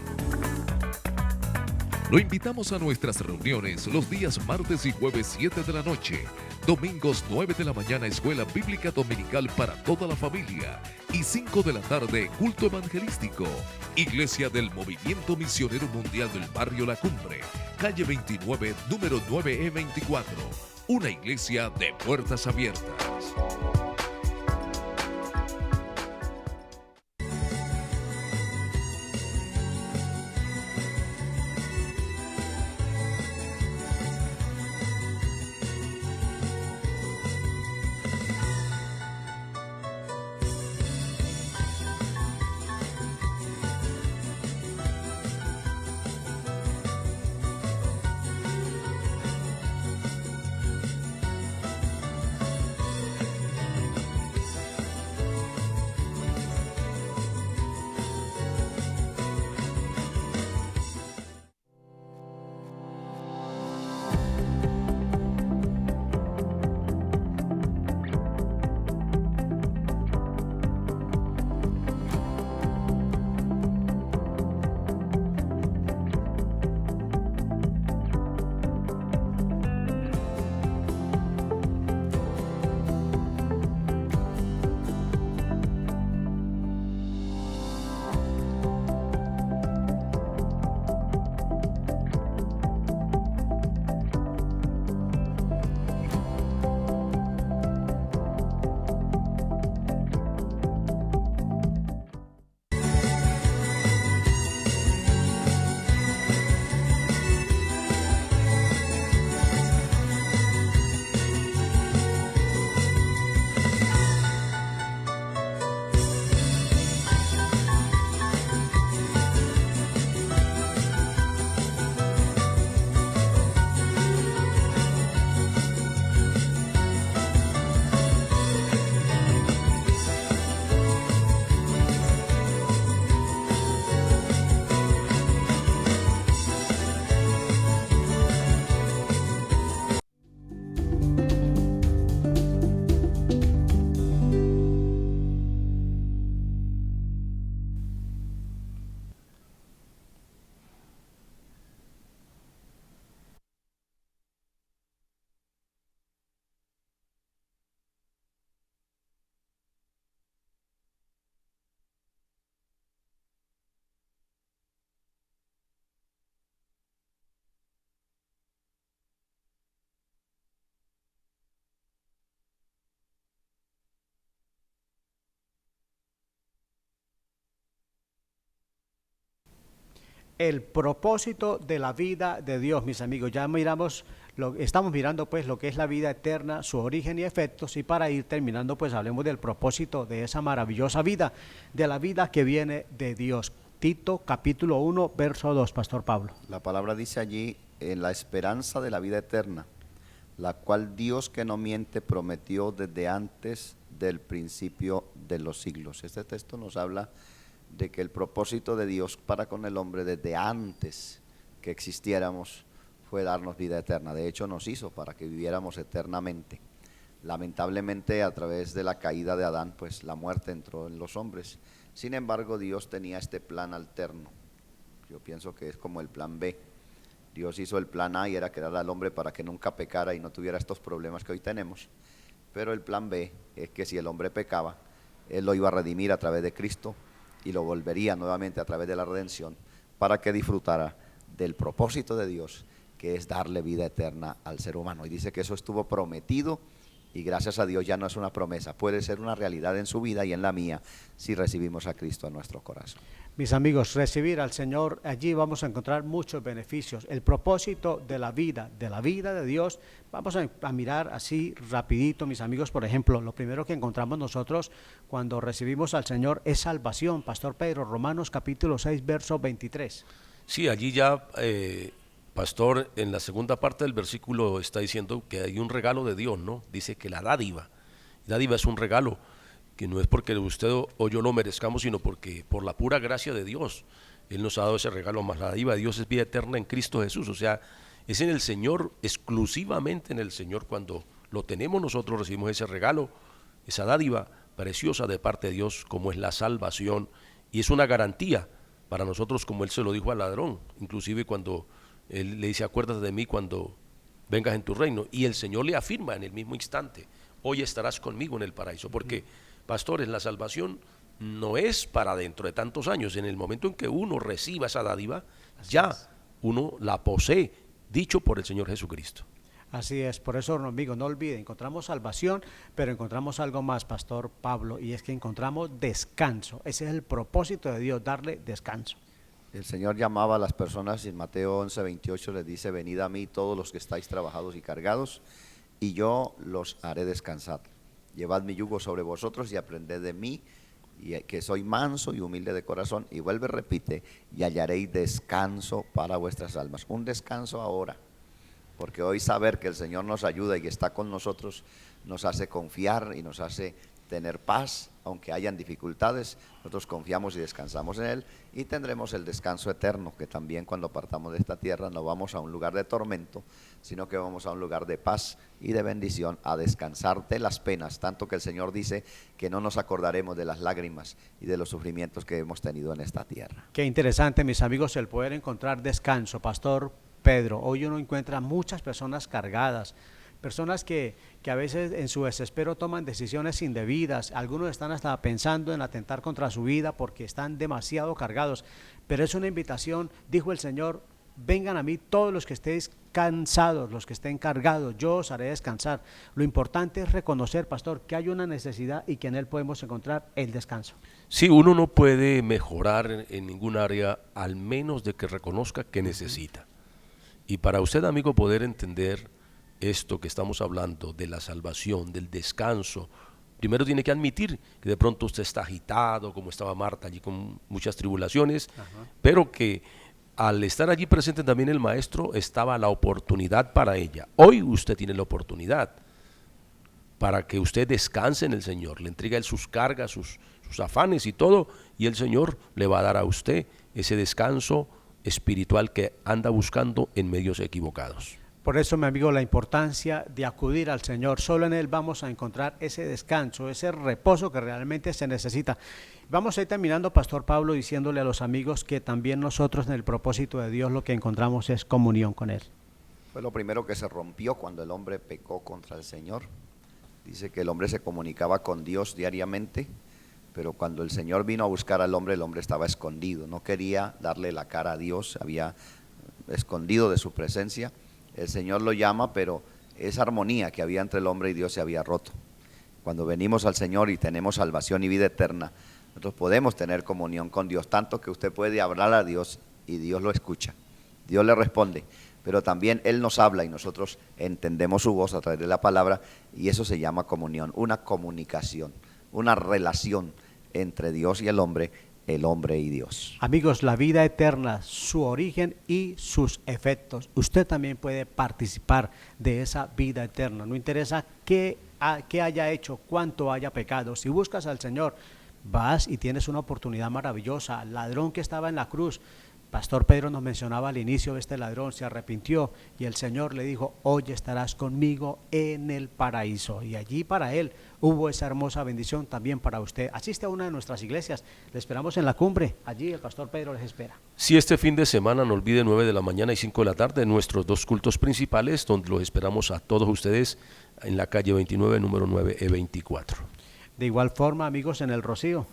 Lo invitamos a nuestras reuniones los días martes y jueves 7 de la noche, domingos 9 de la mañana Escuela Bíblica Dominical para toda la familia y 5 de la tarde culto evangelístico. Iglesia del Movimiento Misionero Mundial del Barrio La Cumbre, calle 29, número 9E24. Una iglesia de puertas abiertas. El propósito de la vida de Dios, mis amigos. Ya estamos mirando pues lo que es la vida eterna, su origen y efectos, y para ir terminando pues hablemos del propósito de esa maravillosa vida, de la vida que viene de Dios. Tito capítulo 1 verso 2, Pastor Pablo. La palabra dice allí, en la esperanza de la vida eterna, la cual Dios que no miente prometió desde antes del principio de los siglos. Este texto nos habla de que el propósito de Dios para con el hombre desde antes que existiéramos fue darnos vida eterna. De hecho nos hizo para que viviéramos eternamente. Lamentablemente a través de la caída de Adán, pues la muerte entró en los hombres. Sin embargo, Dios tenía este plan alterno. Yo pienso que es como el plan B. Dios hizo el plan A y era crear al hombre para que nunca pecara y no tuviera estos problemas que hoy tenemos. Pero el plan B es que si el hombre pecaba, Él lo iba a redimir a través de Cristo y lo volvería nuevamente a través de la redención para que disfrutara del propósito de Dios, que es darle vida eterna al ser humano. Y dice que eso estuvo prometido y gracias a Dios ya no es una promesa, puede ser una realidad en su vida y en la mía si recibimos a Cristo en nuestro corazón. Mis amigos, recibir al Señor, allí vamos a encontrar muchos beneficios. El propósito de la vida de Dios, vamos a mirar así rapidito, mis amigos. Por ejemplo, lo primero que encontramos nosotros cuando recibimos al Señor es salvación. Pastor Pedro, Romanos capítulo 6, verso 23. Sí, allí ya, Pastor, en la segunda parte del versículo está diciendo que hay un regalo de Dios, ¿no? Dice que la dádiva es un regalo, que no es porque usted o yo lo merezcamos, sino porque por la pura gracia de Dios, Él nos ha dado ese regalo. Más la dádiva de Dios es vida eterna en Cristo Jesús. O sea, es en el Señor, exclusivamente en el Señor. Cuando lo tenemos nosotros recibimos ese regalo esa dádiva preciosa de parte de Dios como es la salvación, y es una garantía para nosotros, como Él se lo dijo al ladrón, inclusive cuando Él le dice: acuérdate de mí cuando vengas en tu reino, y el Señor le afirma en el mismo instante: hoy estarás conmigo en el paraíso. Porque, pastores, la salvación no es para dentro de tantos años. En el momento en que uno reciba esa dádiva, ya uno la posee, dicho por el Señor Jesucristo. Así es, por eso, amigos, no olviden, encontramos salvación, pero encontramos algo más, Pastor Pablo, y es que encontramos descanso. Ese es el propósito de Dios, darle descanso. El Señor llamaba a las personas en Mateo 11:28, les dice: venid a mí todos los que estáis trabajados y cargados, y yo los haré descansar. Llevad mi yugo sobre vosotros y aprended de mí, y que soy manso y humilde de corazón. Y vuelve, repite: y hallaréis descanso para vuestras almas. Un descanso ahora, porque hoy saber que el Señor nos ayuda y que está con nosotros nos hace confiar y nos hace tener paz, aunque hayan dificultades. Nosotros confiamos y descansamos en Él, y tendremos el descanso eterno, que también cuando partamos de esta tierra no vamos a un lugar de tormento, sino que vamos a un lugar de paz y de bendición, a descansar de las penas, tanto que el Señor dice que no nos acordaremos de las lágrimas y de los sufrimientos que hemos tenido en esta tierra. Qué interesante, mis amigos, el poder encontrar descanso, Pastor Pedro. Hoy uno encuentra muchas personas cargadas, personas que a veces en su desespero toman decisiones indebidas. Algunos están hasta pensando en atentar contra su vida porque están demasiado cargados, pero es una invitación. Dijo el Señor: vengan a mí todos los que estéis cansados, los que estén cargados, yo os haré descansar. Lo importante es reconocer, pastor, que hay una necesidad y que en Él podemos encontrar el descanso. Sí, uno no puede mejorar en ningún área al menos de que reconozca que necesita. Y para usted, amigo, poder entender esto que estamos hablando de la salvación, del descanso, primero tiene que admitir que de pronto usted está agitado, como estaba Marta allí con muchas tribulaciones, pero que al estar allí presente también el maestro, estaba la oportunidad para ella. Hoy usted tiene la oportunidad para que usted descanse en el Señor, le entrega Él sus cargas, sus afanes y todo, y el Señor le va a dar a usted ese descanso espiritual que anda buscando en medios equivocados. Por eso, mi amigo, la importancia de acudir al Señor. Solo en Él vamos a encontrar ese descanso, ese reposo que realmente se necesita. Vamos a ir terminando, Pastor Pablo, diciéndole a los amigos que también nosotros en el propósito de Dios lo que encontramos es comunión con Él. Fue lo primero que se rompió cuando el hombre pecó contra el Señor. Dice que el hombre se comunicaba con Dios diariamente, pero cuando el Señor vino a buscar al hombre, el hombre estaba escondido, no quería darle la cara a Dios, había escondido de su presencia. El Señor lo llama, pero esa armonía que había entre el hombre y Dios se había roto. Cuando venimos al Señor y tenemos salvación y vida eterna, nosotros podemos tener comunión con Dios, tanto que usted puede hablar a Dios y Dios lo escucha, Dios le responde, pero también Él nos habla y nosotros entendemos su voz a través de la palabra, y eso se llama comunión, una comunicación, una relación entre Dios y el hombre y Dios. Amigos, la vida eterna, su origen y sus efectos. Usted también puede participar de esa vida eterna. No interesa qué haya hecho, cuánto haya pecado. Si buscas al Señor, vas y tienes una oportunidad maravillosa. El ladrón que estaba en la cruz, Pastor Pedro nos mencionaba al inicio de este ladrón, se arrepintió y el Señor le dijo: hoy estarás conmigo en el paraíso. Y allí para él hubo esa hermosa bendición también para usted. Asiste a una de nuestras iglesias, le esperamos en la cumbre, allí el Pastor Pedro les espera. Si este fin de semana, no olvide 9 de la mañana y 5 de la tarde, nuestros dos cultos principales, donde los esperamos a todos ustedes en la calle 29, número 9 E24. De igual forma, amigos, en el Rocío.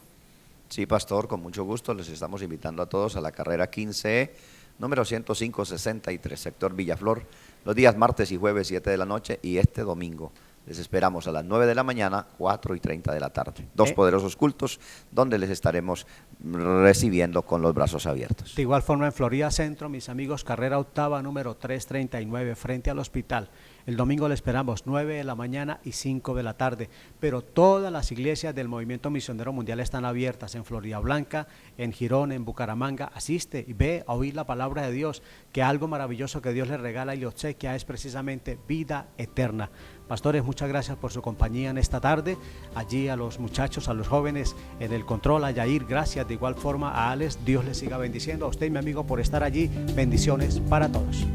Sí, pastor, con mucho gusto les estamos invitando a todos a la carrera 15E, número 10563, sector Villaflor, los días martes y jueves 7 de la noche, y este domingo les esperamos a las 9 de la mañana, 4:30 de la tarde. Dos poderosos cultos donde les estaremos recibiendo con los brazos abiertos. De igual forma en Florida Centro, mis amigos, carrera octava, número 339, frente al hospital. El domingo le esperamos 9 de la mañana y 5 de la tarde, pero todas las iglesias del Movimiento Misionero Mundial están abiertas en Florida Blanca, en Girón, en Bucaramanga. Asiste y ve a oír la palabra de Dios, que algo maravilloso que Dios le regala y le obsequia es precisamente vida eterna. Pastores, muchas gracias por su compañía en esta tarde. Allí a los muchachos, a los jóvenes en el control, a Yair, gracias. De igual forma a Alex, Dios les siga bendiciendo. A usted, mi amigo, por estar allí. Bendiciones para todos.